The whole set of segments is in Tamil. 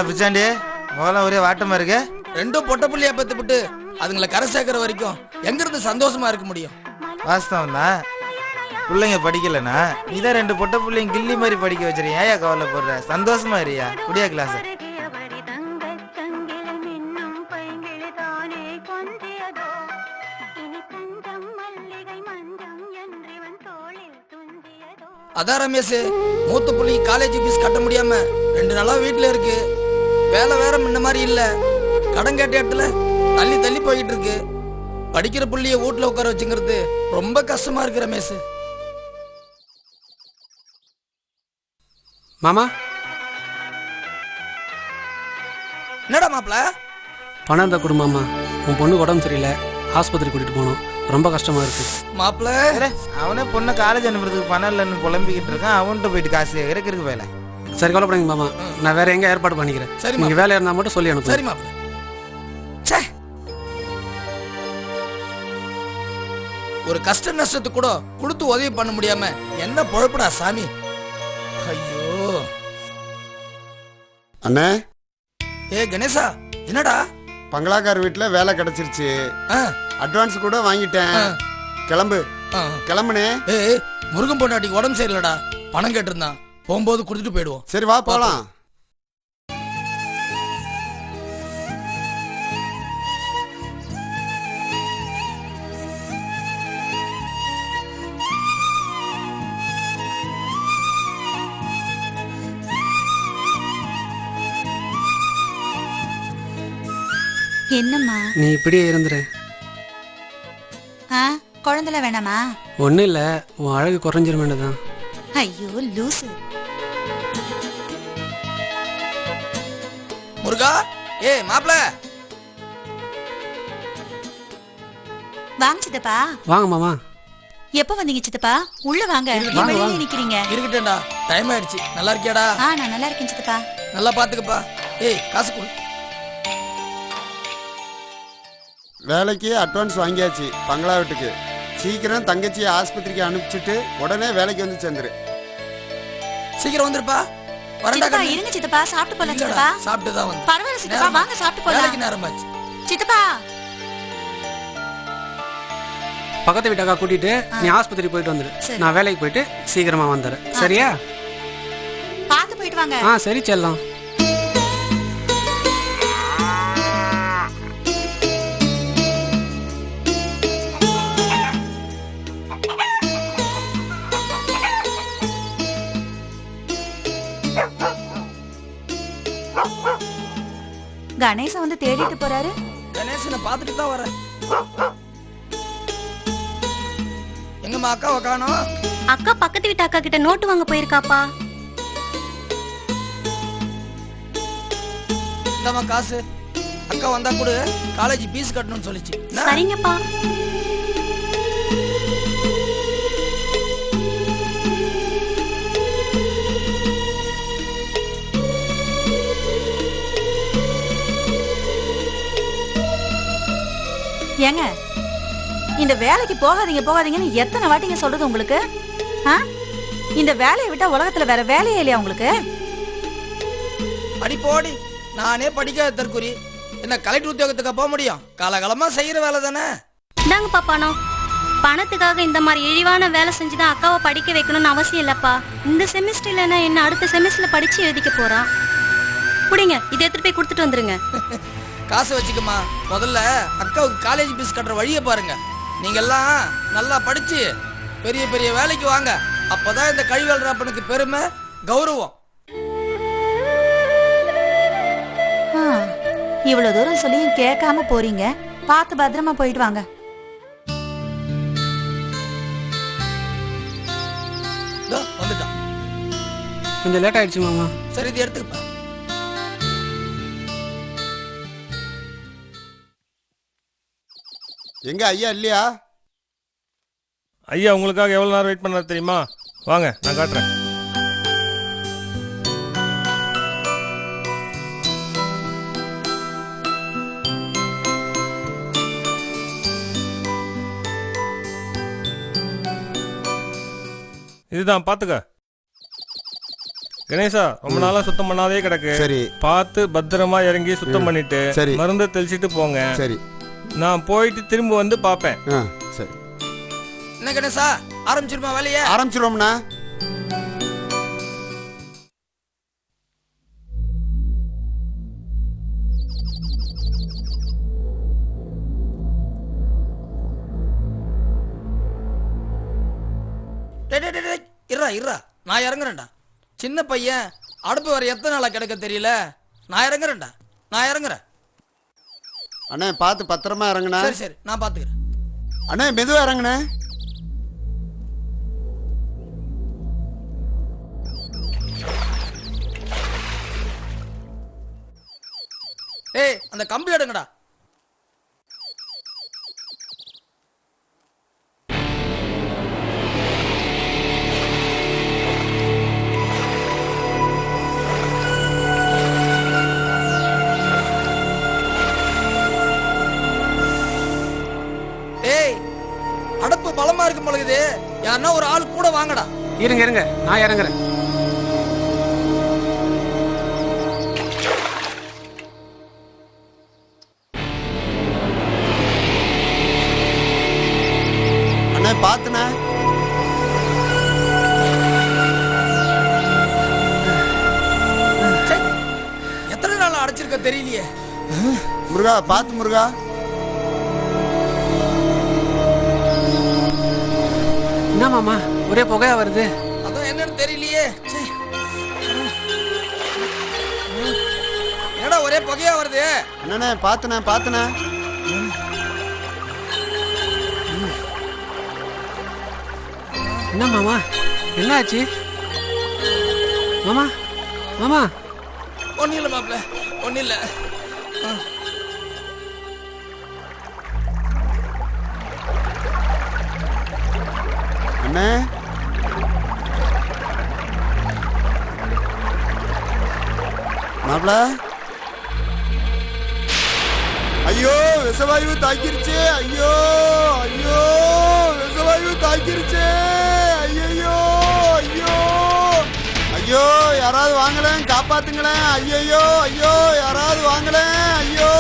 பிச்சாண்டி முகலாம் ஒரே வாட்டமா இருக்கு. ரெண்டும் பொட்ட புள்ளியா பத்து விட்டு அதுங்களை கரை சேர்க்கிற வரைக்கும் எங்க இருந்து சந்தோஷமா இருக்க முடியும்? வாஸ்தவம் தான். பிள்ளைங்க படிக்கலனா நீதான் ரெண்டு பொட்ட பிள்ளைங்க கில்லி மாதிரி படிக்க வச்சிருக்கேன். ஏயா கவலைப்படுற? சந்தோஷமா இருயா. குடியா கிளாஸ். அதான் ரமேஷ், மூத்த பிள்ளைங்க காலேஜ் ஃபீஸ் கட்ட முடியாம 2 நாளா வீட்டுல இருக்கு. வேலை வேற முன்ன மாதிரி இல்ல. கடன் கேட்ட இடத்துல தள்ளி தள்ளி போயிட்டு இருக்கு. படிக்கிற புள்ளிய வீட்டுல உட்கார வச்சுங்கிறது ரொம்ப கஷ்டமா இருக்கு ரமேஷ். மாமா, என்னடா மாப்பிள? பணம் இருந்தா கொடு மாமா. உன் பொண்ணு உடம்பு சரியில்லை, ஆஸ்பத்திரி கூட்டிட்டு போகணும். ரொம்ப கஷ்டமா இருக்கு மாப்பிள. அவனே பொண்ணை காலேஜ் அனுப்புறதுக்கு பணம் இல்லைன்னு புலம்பிக்கிட்டு இருக்கான். அவன்கிட்ட போயிட்டு காசு இருக்கு வேலை. சரி, கவலைப்படாதீங்க மாமா. நான் வேற எங்க ஏற்பாடு பண்ணிக்கிறேன். சரி, நீங்க வேலை இருந்தா மட்டும் சொல்லி அனுப்பு. சரி மாப்பிள. ஒரு கஷ்ட நஷ்டத்துக்கு கூட கொடுத்து உதவி பண்ண முடியாம என்ன பொழப்புடா சாமி. ஐயோ அண்ணே. கணேசா, என்னடா? பங்களாக்கார் வீட்டுல வேலை கிடைச்சிருச்சு. அட்வான்ஸ் கூட வாங்கிட்டேன். கிளம்பு. கிளம்புனே. முருகன் பொண்டாட்டிக்கு உடம்பு சரியில்லடா. பணம் கேட்டிருந்தான். போகும்போது கொடுத்துட்டு போயிடுவோம். சரி வா போலாம். என்னம்மா? நீ இப்படியே இருந்துரு. குழந்தைல வேணாமா? ஒன்னும் இல்ல, உன் அழகு குறைஞ்சிருமேனுதான். ஐயோ லூசு. முருகா, மாப்பிள வாங்க சித்தப்பா. வாங்க மாமா. எப்ப வந்தீங்க சித்தப்பா? உள்ள வாங்க. வெளியே நிக்கிறீங்க. இருக்கட்டேன்டா, டைம் ஆயிடுச்சு. நல்லா இருக்கியாடா? நான் நல்லா இருக்கேன் சித்தப்பா. நல்லா பாத்துக்கப்பா. காசு கொடு. வேலைக்கு அட்வான்ஸ் வாங்கியாச்சு பங்களா வீட்டுக்கு. சீக்கிரம் தங்கச்சியை ஆஸ்பத்திரிக்கு அனுப்பிச்சிட்டு உடனே வேலைக்கு வந்து சேர்ந்துரு. சீக்கிரம் வந்துருப்பா. வரண்டா. இருங்க சித்தப்பா, சாப்பிட்டு போலாம் சித்தப்பா. சாப்பிட்டு தான் வந்து. பரவாயில்ல சித்தப்பா, வாங்க சாப்பிட்டு போலாம். வேலைக்கு நேரமாச்சு சித்தப்பா. பக்கத்து வீட்டாக்கா கூட்டிட்டு நீ ஆஸ்பத்திரி போயிட்டு வந்துரு. நான் வேலைக்கு போயிட்டு சீக்கிரமா வந்துடுறேன். சரியா? பார்த்து போயிட்டு வாங்க. சரி செல்லம். கணேசன் வந்து தேடிட்டு போறாரு. கணேசனை பார்த்துட்டு தான் வரேன். எங்கம்மா அக்காவை காணோம்? அக்கா பக்கத்து வீட்டு அக்கா கிட்ட நோட்டு வாங்க போயிருக்காப்பா. இந்தம்மா காசு. அக்கா வந்தா கூட காலேஜ் ஃபீஸ் கட்டணும்னு சொல்லிச்சு. சரிங்கப்பா. ஏங்க, இந்த வேலைக்கு போகாதீங்கன்னு எத்தனை வாட்டிங்க சொல்றது உங்களுக்கு? இந்த வேலையை விட்டா உலகத்துல வேற வேலையே இல்லையா உங்களுக்கு? அடி போடி. நானே படிக்காத தற்கொலை. என்ன கலெக்டர் உத்தியோகத்துக்கு போக முடியும்? காலகாலமா செய்யற வேலை தானே. இந்தாங்கப்பா பணம். பணத்துக்காக இந்த மாதிரி இழிவான வேலை செஞ்சுதான் அக்காவை படிக்க வைக்கணும்னு அவசியம் இல்லப்பா. இந்த செமிஸ்டர் இல்லைன்னா என்ன அடுத்த செமிஸ்டர்ல படிச்சு எழுதிக்க போறான். புடிங்க, இதை எடுத்துட்டு போய் கொடுத்துட்டு வந்துருங்க. காசு வச்சுக்கமா. முதல்ல அக்காவுக்கு காலேஜ் ஃபீஸ் கட்டுற வழியை பாருங்க. நீங்க எல்லாம் நல்லா படிச்சு பெரிய பெரிய வேலைக்கு வாங்க. அப்பதான் இந்த கழிவல் ராப்பனுக்கு பெருமை, கௌரவம். இவ்வளவு தூரம் சொல்லியும் கேட்காம போறீங்க. பார்த்து பத்திரமா போயிட்டு வாங்க. வந்துட்டான். கொஞ்சம் லேட் ஆயிடுச்சு மாமா. சரி, இது எடுத்துக்கப்பா. எங்க ஐயா இல்லையா? ஐயா உங்களுக்காக எவ்வளவு நேரம் வெயிட் பண்ணாரு தெரியுமா? வாங்க நான் காட்டுறேன். இதுதான் பாத்துக்க. கணேசா ரொம்ப நாளா சுத்தம் பண்ணாதே கிடக்கு. சரி. பார்த்து பத்திரமா இறங்கி சுத்தம் பண்ணிட்டு சரி. மருந்தை தெளிச்சிட்டு போங்க. சரி. நான் போயிட்டு திரும்ப வந்து பார்ப்பேன். சரி. என்ன கணேசா ஆரம்பிச்சிருமா வேலையை? ஆரம்பிச்சிருவோம்ண்ணா. இருறா நான் இறங்குறேன்டா. சின்ன பையன் அடுப்பு வர எத்தனை நாளா கிடக்க தெரியல. நான் இறங்குறேன். அண்ணே பார்த்து பத்திரமா இறங்குண்ணா. சரி நான் பாத்துக்கிறேன். அண்ணே மெதுவா இறங்குண்ணே. ஏய் அந்த கம்பி எடுங்கடா. அடுப்பு பலமா இருக்கும் பொழுது யாருன்னா ஒரு ஆள் கூட வாங்கடா. இருங்க நான் இறங்குறேன். அண்ணே பாத்துண்ணே. எத்தனை நாள் அடைச்சிருக்க தெரியலையே. முருகா பாத்து முருகா. என்ன மாமா ஒரே புகையா வருது? அதான் என்னன்னு தெரியலையே. என்னடா ஒரே புகையா வருது? அண்ணே பாத்துண்ணே. என்ன மாமா என்ன ஆச்சு? மாமா ஒன்னும் இல்லை மாப்பிள்ள, ஒன்னும் இல்லை. அண்ணே மாப்பிள. ஐயோ விஷவாயு தாக்கிருச்சு. ஐயோ விஷவாயு தாக்கிருச்சு. ஐயோ யாராவது வாங்கலேன், காப்பாத்துங்களேன். ஐயோ யாராவது வாங்கலேன். ஐயோ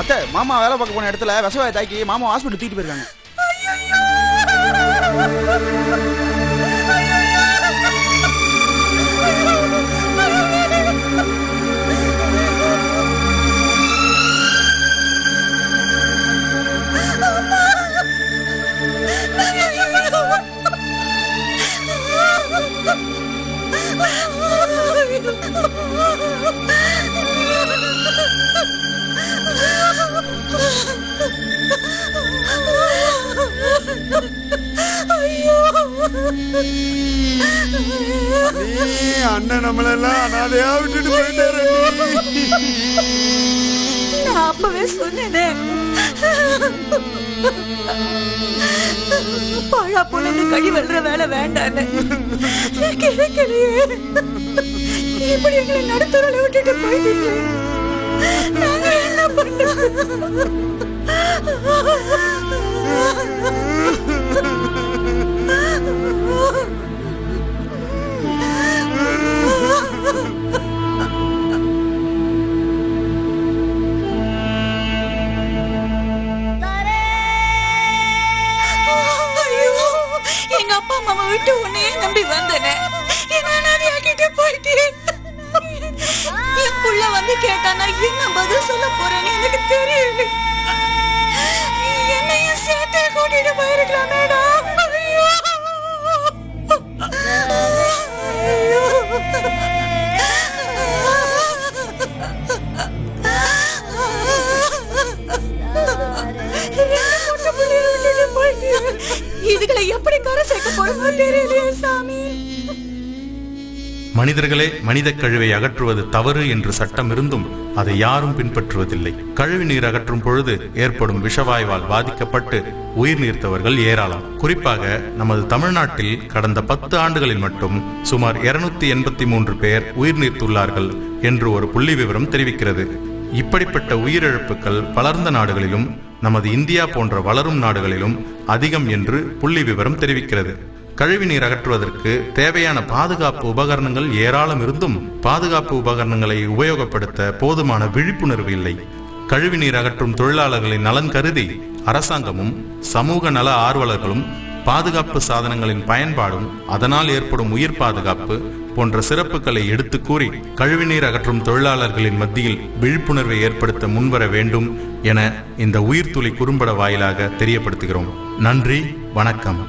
அத்தை மாமா வேலை பார்க்க போன இடத்துல விஷவாயை தாக்கி மாமா ஹாஸ்பிட்டல் தூக்கிட்டு போயிருக்காங்க. அண்ணன் நம்மளெல்லாம் அனாதையா விட்டுட்டு போயிட்டாரு. நான் அப்பவே சொன்னேனே, பாழா பொண்ணு கடி வெல்ற வேலை வேண்டான்னு. கேட்கலையே. இப்படி எங்களை நடுத்தூரில் விட்டுட்டு போயிட்டீங்க. நாங்க என்ன பண்றது? எங்க அப்பா அம்மா விட்டு உன்னையே நம்பி வந்தேனே, என்ன போயிட்டேன். என் புள்ள வந்து கேட்டானா என்ன பதில் சொல்ல போறேன்னு எனக்கு தெரியல. என்னையும் சேர்த்து கூட்டிட்டு போயிருக்கலாமேடா. இதுகளை எப்படி கரை சேர்க்க போறோமோ தெரியலையே சாமி. மனிதர்களே மனித கழிவை அகற்றுவது தவறு என்று சட்டம் இருந்தும் அதை யாரும் பின்பற்றுவதில்லை. கழிவு நீர் அகற்றும் பொழுது ஏற்படும் விஷவாயுவால் பாதிக்கப்பட்டு உயிர் நீர்த்தவர்கள் ஏராளம். குறிப்பாக நமது தமிழ்நாட்டில் கடந்த 10 ஆண்டுகளில் மட்டும் சுமார் 283 பேர் உயிர் நீர்த்துள்ளார்கள் என்று ஒரு புள்ளி விவரம் தெரிவிக்கிறது. இப்படிப்பட்ட உயிரிழப்புகள் வளர்ந்த நாடுகளிலும் நமது இந்தியா போன்ற வளரும் நாடுகளிலும் அதிகம் என்று புள்ளி விவரம் தெரிவிக்கிறது. கழிவு நீர் அகற்றுவதற்கு தேவையான பாதுகாப்பு உபகரணங்கள் ஏராளம் இருந்தும் பாதுகாப்பு உபகரணங்களை உபயோகப்படுத்த போதுமான விழிப்புணர்வு இல்லை. கழிவு நீர் அகற்றும் தொழிலாளர்களின் நலன் கருதி அரசாங்கமும் சமூக நல ஆர்வலர்களும் பாதுகாப்பு சாதனங்களின் பயன்பாடும் அதனால் ஏற்படும் உயிர் பாதுகாப்பு போன்ற சிறப்புகளை எடுத்து கூறி கழிவுநீர் அகற்றும் தொழிலாளர்களின் மத்தியில் விழிப்புணர்வை ஏற்படுத்த முன்வர வேண்டும் என இந்த உயிர்த்துளி குறும்பட வாயிலாக தெரியப்படுத்துகிறோம். நன்றி, வணக்கம்.